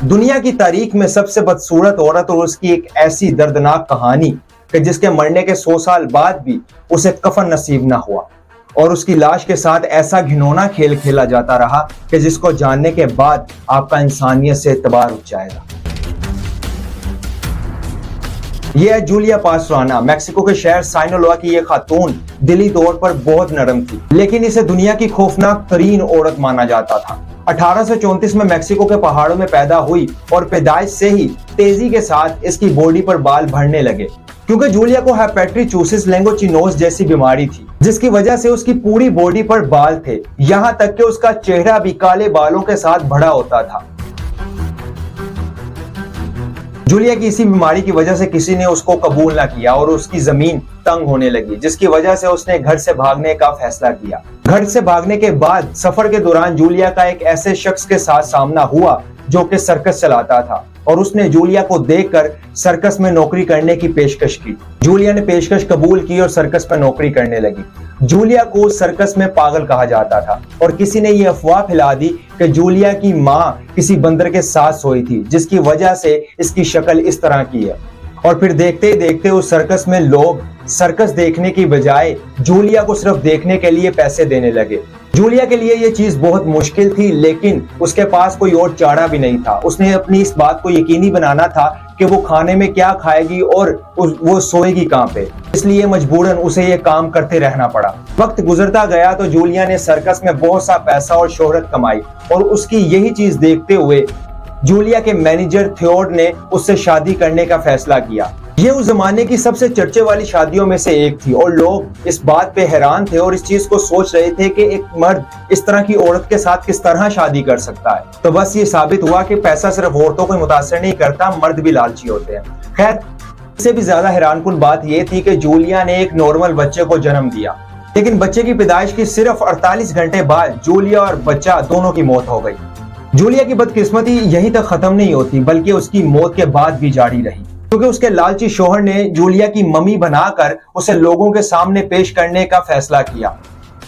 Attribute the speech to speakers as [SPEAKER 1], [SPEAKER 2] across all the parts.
[SPEAKER 1] दुनिया की तारीख में सबसे बदसूरत औरत और उसकी एक ऐसी दर्दनाक कहानी कि जिसके मरने के 100 साल बाद भी उसे कफन नसीब ना हुआ और उसकी लाश के साथ ऐसा घिनौना खेल खेला जाता रहा कि जिसको जानने के बाद आपका इंसानियत से एतबार उठ जाएगा। यह है जूलिया पास्ट्राना। मैक्सिको के शहर साइनोलोआ की यह खातून दिली तौर पर बहुत नरम थी, लेकिन इसे दुनिया की खौफनाक तरीन औरत माना जाता था। 1834 में मैक्सिको के पहाड़ों में पैदा हुई और पैदाइश से ही तेजी के साथ इसकी बॉडी पर बाल बढ़ने लगे, क्योंकि जूलिया को हेपेट्रिचूसिस लैंगोचिनोस जैसी बीमारी थी, जिसकी वजह से उसकी पूरी बॉडी पर बाल थे, यहाँ तक कि उसका चेहरा भी काले बालों के साथ भरा होता था। जूलिया की इसी बीमारी की वजह से किसी ने उसको कबूल ना किया और उसकी जमीन तंग होने लगी, जिसकी वजह से उसने घर से भागने का फैसला किया। घर से भागने के बाद सफर के दौरान जूलिया का एक ऐसे शख्स के साथ सामना हुआ जो कि सर्कस चलाता था और उसने जूलिया को देखकर सर्कस में नौकरी करने की पेशकश की। जूलिया ने पेशकश कबूल की और सर्कस में नौकरी करने लगी। जूलिया को सर्कस में पागल कहा जाता था और किसी ने यह अफवाह फैला दी कि जूलिया की माँ किसी बंदर के साथ सोई थी, जिसकी वजह से इसकी शक्ल इस तरह की है। और फिर देखते ही देखते उस सर्कस में लोग सर्कस देखने की बजाय जूलिया को सिर्फ देखने के लिए पैसे देने लगे। जूलिया के लिए यह चीज बहुत मुश्किल थी, लेकिन उसके पास कोई और चारा भी नहीं था। उसने अपनी इस बात को यकीनी बनाना था कि वो खाने में क्या खाएगी और वो सोएगी कहाँ पे, इसलिए मजबूरन उसे ये काम करते रहना पड़ा। वक्त गुजरता गया तो जूलिया ने सर्कस में बहुत सा पैसा और शोहरत कमाई और उसकी यही चीज देखते हुए जूलिया के मैनेजर थियोड ने उससे शादी करने का फैसला किया। ये उस जमाने की सबसे चर्चे वाली शादियों में से एक थी और लोग इस बात पे हैरान थे और इस चीज को सोच रहे थे कि एक मर्द इस तरह की औरत के साथ किस तरह शादी कर सकता है। तो बस ये साबित हुआ कि पैसा सिर्फ औरतों को मुतासर नहीं करता, मर्द भी लालची होते हैं। खैर, इससे भी ज्यादा हैरानकुन बात यह थी कि जूलिया ने एक नॉर्मल बच्चे को जन्म दिया, लेकिन बच्चे की पैदाइश की सिर्फ 48 घंटे बाद जूलिया और बच्चा दोनों की मौत हो गई। जूलिया की बदकिस्मती यहीं तक खत्म नहीं होती, बल्कि उसकी मौत के बाद भी जारी रही, क्योंकि उसके लालची शोहर ने जूलिया की मम्मी बनाकर उसे लोगों के सामने पेश करने का फैसला किया।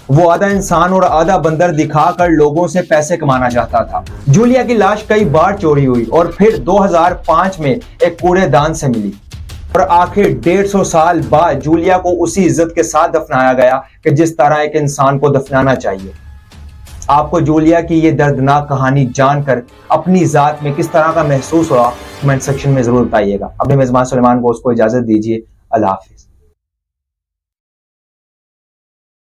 [SPEAKER 1] वो आधा इंसान और आधा बंदर दिखाकर लोगों से पैसे कमाना चाहता था। जूलिया की लाश कई बार चोरी हुई और फिर 2005 में एक कूड़ेदान से मिली और आखिर 150 साल बाद जूलिया को उसी इज्जत के साथ दफनाया गया कि जिस तरह एक इंसान को दफनाना चाहिए। आपको जूलिया की ये दर्दनाक कहानी जानकर अपनी जात में किस तरह का महसूस हुआ, कमेंट सेक्शन में जरूर बताइएगा। अपने मेजबान सुलेमान को उसको इजाजत दीजिए। अल्लाह हाफिज।